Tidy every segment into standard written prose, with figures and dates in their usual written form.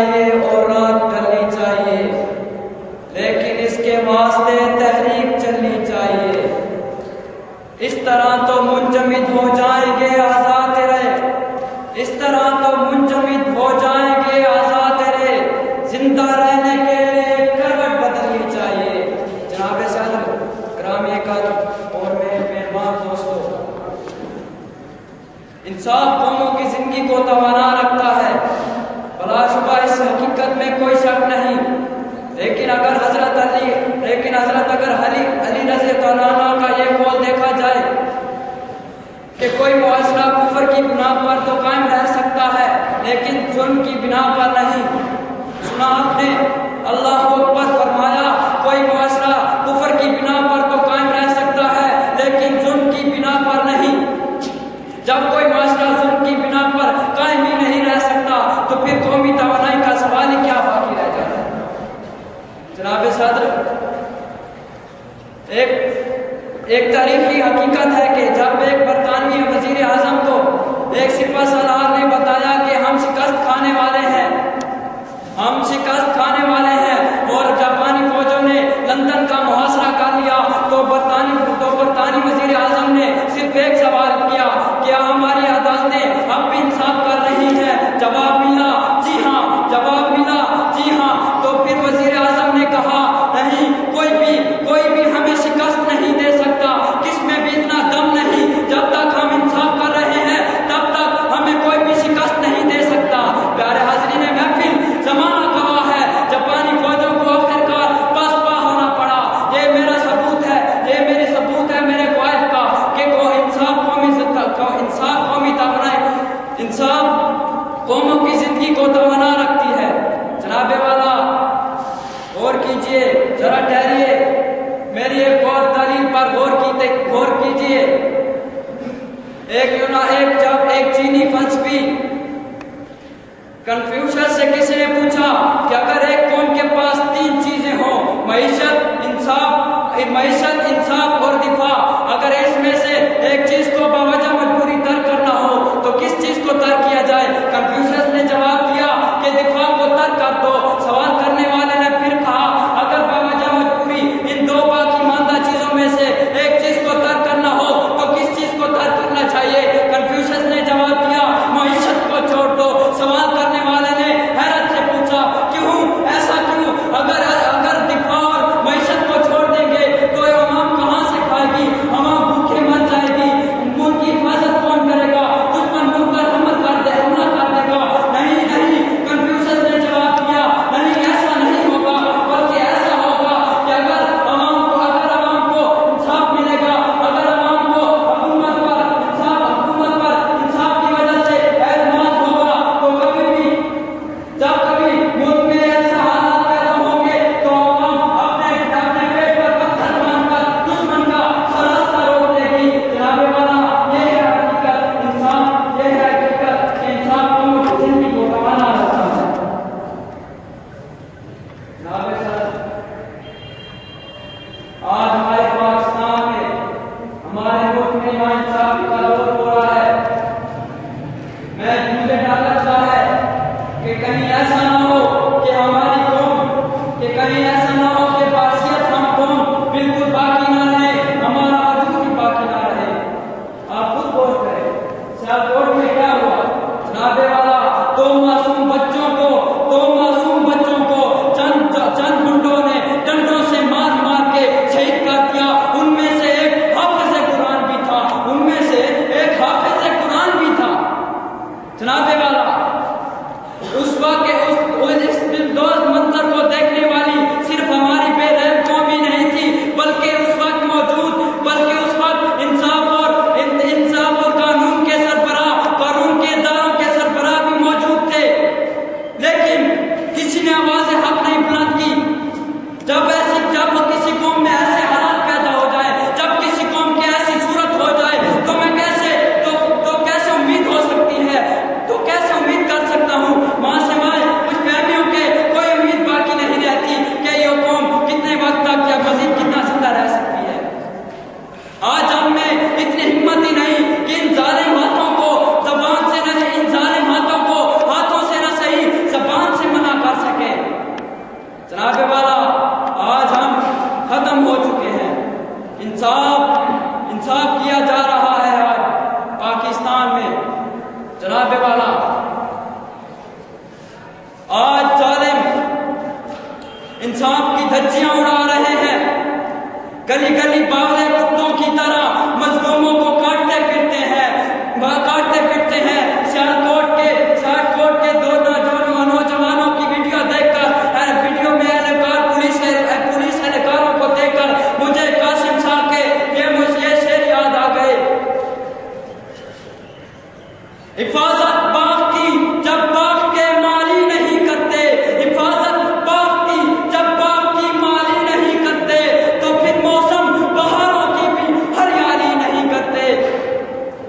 چاہیے اور رات ڈلنی چاہیے، لیکن اس کے واسطے تحریک چلنی چاہیے۔ اس طرح تو منجمد ہو جائیں گے آزاد رہے، اس طرح تو منجمد ہو جائیں گے آزاد رہے، زندہ رہنے کے لیے کروٹ بدلنی چاہیے۔ جناب صدر، گرامی قدر اور مہمان دوستو، انصاف قوموں کی زندگی کو توانا رکھتا ہے، بلا شبہ اس حقیقت میں کوئی شک نہیں، لیکن اگر حضرت علی رضی اللہ عنہ کا یہ قول دیکھا جائے کہ کوئی معاشرہ کفر کی بنا پر تو قائم رہ سکتا ہے لیکن ظلم کی بنا پر نہیں۔ سنا آپ نے اللہ اکبر فرمایا، کوئی معاشرہ کفر کی بنا پر تو قائم رہ سکتا ہے لیکن ظلم کی بنا پر نہیں۔ جب کوئی معاشرہ ظلم کی بنا پر قائم ہی نہیں رہ سکتا تو پھر قومی توانائی کا سوال ہی کیا باقی رہ جاتا ہے؟ جناب صدر، ایک تاریخی حقیقت ہے کہ جب ایک برطانوی وزیر اعظم کو ایک سپہ سالار نے بتایا کہ ہم شکست کھانے والے ہیں اور جاپانی فوجوں نے لندن کا محاصرہ کر لیا، تو برطانوی وزیر اعظم نے صرف ایک سوال کیا، کیا ہماری عدالتیں اب بھی انصاف کر رہی ہیں؟ جواب ملا جی ہاں، جواب ملا جی ہاں۔ تو پھر وزیر اعظم نے کہا نہیں، کوئی بھی ہمیں شکست نہیں دے سکتا، کس میں بھی اتنا دم نہیں، جب تک ہم انصاف کر رہے ہیں تب تک ہمیں کوئی بھی شکست نہیں دے سکتا۔ پیارے حاضرین محفل، زمانہ گواہ ہے، جاپانی فوجوں کو آخرکار پاسپا ہونا پڑا۔ یہ میرا ثبوت ہے، یہ میری ثبوت ہے میرے قائد کا کہ انصاف قوموں کی زندگی کو توانا رکھتی ہے۔ جناب والا غور کیجئے، ذرا ٹھہریے، میری ایک اور دلیل پر غور کیجئے۔ جب ایک چینی فلسفی کنفیوشس سے کسی نے پوچھا کہ اگر ایک قوم کے پاس 3 چیزیں ہوں، معیشت، انصاف اور دفاع، اگر اس میں سے ایک چیز کو باوجہ مجبوری ترک کرنا ہو تو کس چیز کو ترک کیا جائے؟ کنفیوشس نے جواب دیا کہ دفاع کو ترک کر دو۔ سوال کرنے والے نے پھر کہا اگر باوجہ مجبوری ان 2 باقی ماندہ چیزوں میں سے ایک چیز کو ترک کرنا ہو تو کس چیز کو ترک کرنا چاہیے؟ کنفیوشس نے جواب دیا معیشت کو چھوڑ دو۔ سوال کرنے والے نے حیرت سے پوچھا کیوں، ایسا کیوں؟ اگر دفاع اور معیشت کو چھوڑ دیں گے تو عوام کہاں سے کھائے گی؟ عوام بھوکے مر جائے گی، ملک کی آج ظالم انصاف کی دھجیاں اڑا رہے ہیں، گلی گلی باولے کتوں کی طرح مظلوموں کو کاٹتے پھرتے ہیں۔ سیالکوٹ کے دو نوجوانوں کی ویڈیو دیکھ کر، ویڈیو میں پولیس اہلکاروں کو دیکھ کر مجھے قاسم صاحب کے یہ شعر یاد آ گئے۔ حفاظت باغ کی جب باغ کے مالی نہیں کرتے، حفاظت باغ کی جب باغ کی مالی نہیں کرتے، تو پھر موسم بہاروں کی بھی ہریالی نہیں کرتے۔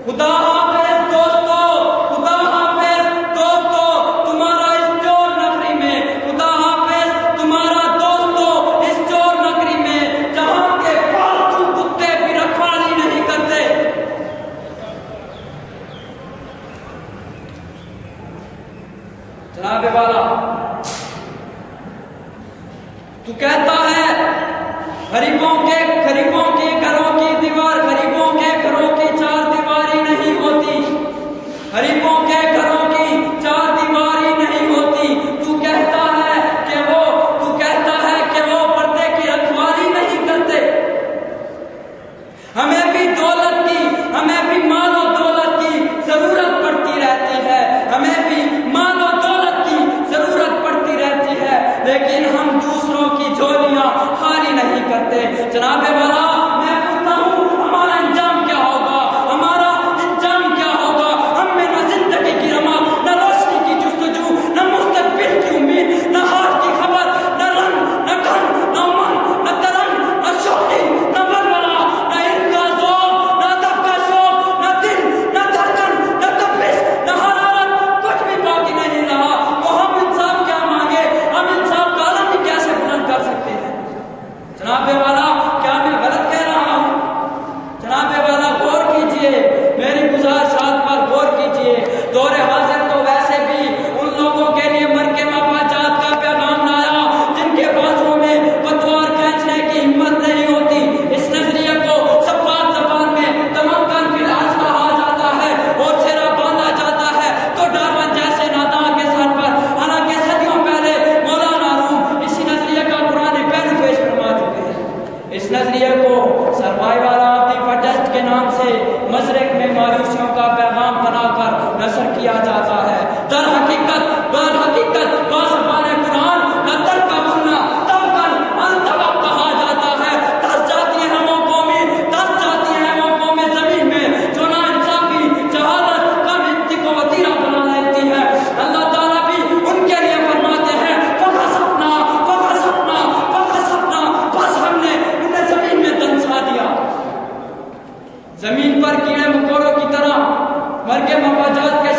خدا حافظ دوستو، خدا حافظ دوستو تمہارا اس چور نگری میں، خدا حافظ تمہارا دوستو اس چور نگری میں، جہاں کے پالتو کتے بھی رکھوالی نہیں کرتے۔ جناب والا تو کہتا ہے غریبوں کے گھروں کی دیوار، غریبوں کے گھروں کی چار دیواری نہیں ہوتی، غریبوں کے گھروں کی چار دیواری نہیں ہوتی۔ تو کہتا ہے کہ وہ پردے کی رکھوالی نہیں کرتے۔ ہمیں بھی دولت کی، ہمیں بھی مال و دولت کی ضرورت پڑتی رہتی ہے، ہمیں بھی مال و دولت کی ضرورت پڑتی رہتی ہے، لیکن ہم دوسروں کی جھولیاں خالی نہیں کرتے۔ جناب والا میں پوچھتا ہوں ہمارا انجام کیا ہوگا؟ ہمارا انجام کیا ہوگا؟ ہم میں نہ زندگی کی رما، نہ روشنی کی جستجو، نہ مستقبل کی امید، نہ ہار کی خبر، نہ رنگ، نہ گھن، نہ امن، نہ ترنگ، نہ شوقی، نہ ولولہ، نہ علم کا ذوق، نہ ادب کا شوق، نہ دل، نہ دھڑکن، نہ تپش، نہ حرارت، کچھ بھی باقی نہیں رہا۔ تو ہم انصاف کیا مانگے؟ ہم انصاف کا علم بھی کیسے بلند کر سکتے ہیں؟ جناب والا کیا میں غلط کہہ رہا ہوں؟ جناب والا غور کیجئے، میری گزارشات پر غور کیجئے۔ دور حاضر تو ویسے بھی ان لوگوں کے لیے مر کے مفاجات کا پیغام لایا جن کے بازوؤں میں پتوار کھینچنے کی ہمت نہیں ہوتی۔ اس نظریے کو شفاف زبان میں تمام کن فی الحال کہا جاتا ہے اور چھیرا باندھا جاتا ہے تو ڈارون جیسے ناداں کے سر پر، حالانکہ صدیوں پہلے مولانا روم اسی نظریے کا پرانے پہلو پیش فرما چکے ہیں۔ اس نظریے کو سروائیول آف دی فٹسٹ کے نام سے مشرق میں مایوسیوں کا پیغام بنا کر نشر کیا جاتا ہے۔ در حقیقت بازبان قرآن نہ در کا بننا تبکن انتبک کہا جاتا ہے۔ دس جاتی ہیں وہ قومیں زمین میں جو نا انصافی، جہالت کا مٹی کو وتیرہ بنا لیتی ہے۔ اللہ تعالیٰ بھی ان کے لیے فرماتے ہیں فَغَصَبْنَا بس ہم نے انہیں زمین میں دنسا دیا۔ زمین پر کیڑے مکوڑوں کی طرح مر کے مفاجات کے